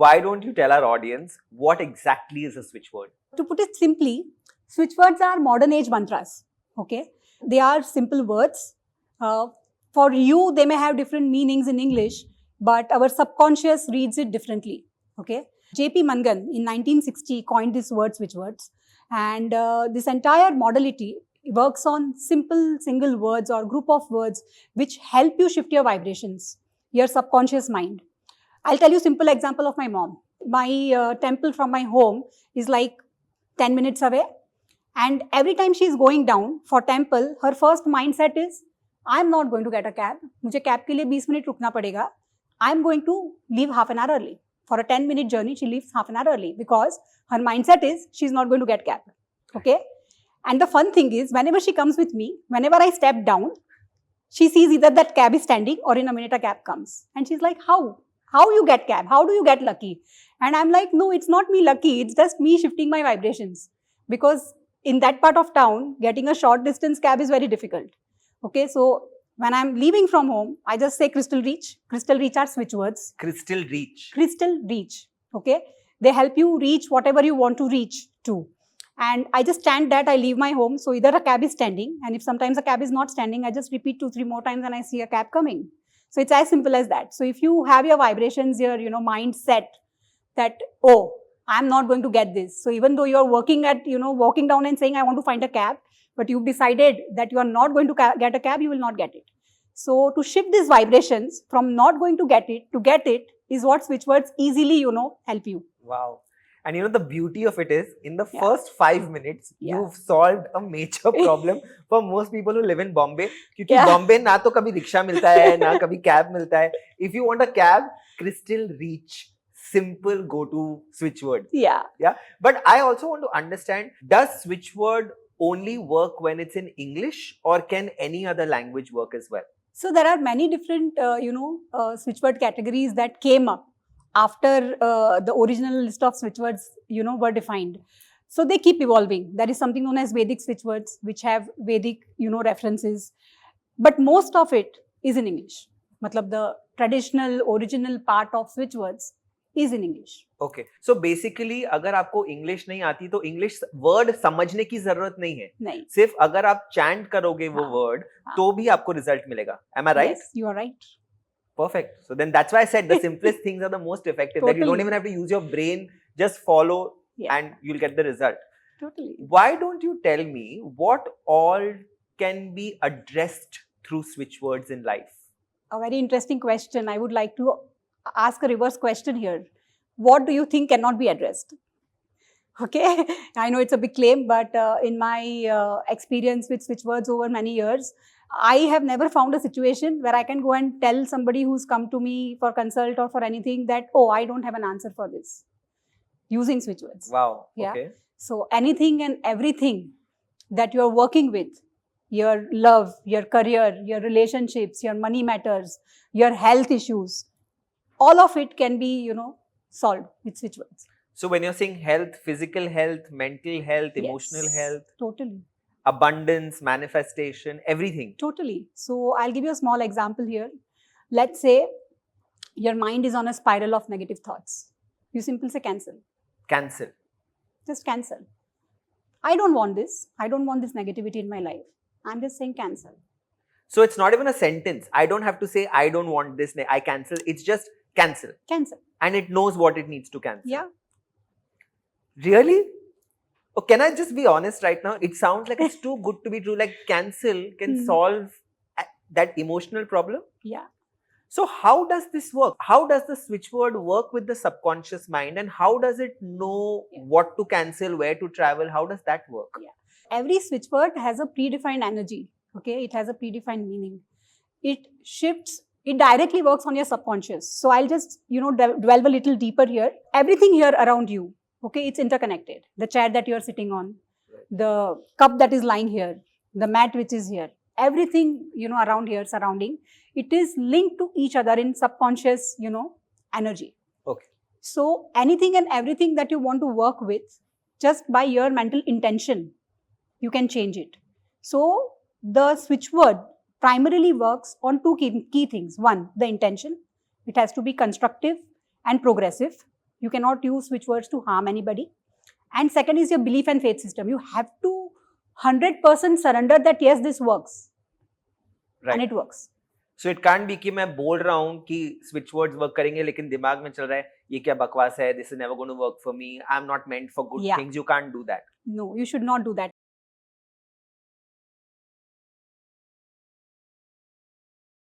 why don't you tell our audience what exactly is a switch word? To put it simply, switch words are modern age mantras. Okay, they are simple words. For you, they may have different meanings in English, but our subconscious reads it differently. Okay, J.P. Mangan in 1960 coined this word switch words, and this entire modality works on simple single words or group of words which help you shift your vibrations, your subconscious mind. I'll tell you a simple example of my mom. My temple from my home is like 10 minutes away. And every time she is going down for temple, her first mindset is, I'm not going to get a cab. मुझे cab के लिए 20 minute रुकना पड़ेगा. I'm going to leave half an hour early. For a 10-minute journey, she leaves half an hour early because her mindset is she's not going to get cab. Okay? And the fun thing is, whenever she comes with me, whenever I step down, she sees either that cab is standing or in a minute a cab comes. And she's like, how? How you get cab? How do you get lucky? And I'm like, no, it's not me lucky. It's just me shifting my vibrations. Because in that part of town, getting a short distance cab is very difficult. Okay, so when I'm leaving from home, I just say Crystal Reach. Crystal Reach are switch words. Crystal Reach. Crystal Reach. Okay, they help you reach whatever you want to reach to. And I just stand that, I leave my home. So either a cab is standing, and if sometimes a cab is not standing, I just repeat 2-3 more times and I see a cab coming. So it's as simple as that. So if you have your vibrations, your mindset that, oh, I'm not going to get this. So even though you're working at, walking down and saying, I want to find a cab, but you've decided that you are not going to get a cab, you will not get it. So to shift these vibrations from not going to get it is what switch words easily, help you. Wow. And the beauty of it is, in the first 5 minutes, you've solved a major problem for most people who live in Bombay. Because Bombay na to kabhi rickshaw milta hai, na kabhi cab milta hai. If you want a cab, Crystal Reach. Simple go-to switch word. Yeah. But I also want to understand, does switch word only work when it's in English, or can any other language work as well? So there are many different, switch word categories that came up after the original list of switch words, were defined. So they keep evolving. There is something known as Vedic switch words, which have Vedic, references. But most of it is in English. Matlab the traditional, original part of switch words is in English. Okay. So basically, अगर आपको English नहीं आती तो English word समझने की जरूरत नहीं है. नहीं. सिर्फ अगर आप chant करोगे वो word, तो भी आपको result मिलेगा. Am I right? Yes, you are right. Perfect. So then that's why I said the simplest things are the most effective. Totally. That you don't even have to use your brain, just follow and you'll get the result. Totally. Why don't you tell me what all can be addressed through switch words in life? A very interesting question. I would like to ask a reverse question here. What do you think cannot be addressed? Okay, I know it's a big claim, but in my experience with switch words over many years, I have never found a situation where I can go and tell somebody who's come to me for consult or for anything that, oh, I don't have an answer for this, using switch words. Wow. Yeah. Okay. So anything and everything that you're working with, your love, your career, your relationships, your money matters, your health issues, all of it can be, solved with switch words. So when you're saying health, physical health, mental health, emotional health, totally, abundance, manifestation, everything. Totally. So I'll give you a small example here. Let's say your mind is on a spiral of negative thoughts. You simply say cancel. Cancel. Just cancel. I don't want this. I don't want this negativity in my life. I'm just saying cancel. So it's not even a sentence. I don't have to say I don't want this. I cancel. It's just cancel. Cancel. And it knows what it needs to cancel. Yeah. Really? Oh, can I just be honest right now? It sounds like it's too good to be true. Like cancel can solve that emotional problem. Yeah. So how does this work? How does the switch word work with the subconscious mind, and how does it know what to cancel, where to travel? How does that work? Yeah. Every switch word has a predefined energy. Okay. It has a predefined meaning. It shifts. It directly works on your subconscious. So I'll just, delve a little deeper here. Everything here around you, okay, it's interconnected. The chair that you're sitting on, the cup that is lying here, the mat which is here, everything, around here, surrounding, it is linked to each other in subconscious, energy. Okay. So anything and everything that you want to work with, just by your mental intention, you can change it. So the switch word primarily works on two key things. One, the intention. It has to be constructive and progressive. You cannot use switch words to harm anybody. And second is your belief and faith system. You have to 100% surrender that yes, this works. Right. And it works. So it can't be कि मैं बोल रहा हूँ कि switch words work करेंगे लेकिन दिमाग में चल रहा है ये क्या बकवास है, this is never going to work for me, I'm not meant for good Yeah. things. You can't do that. No, you should not do that.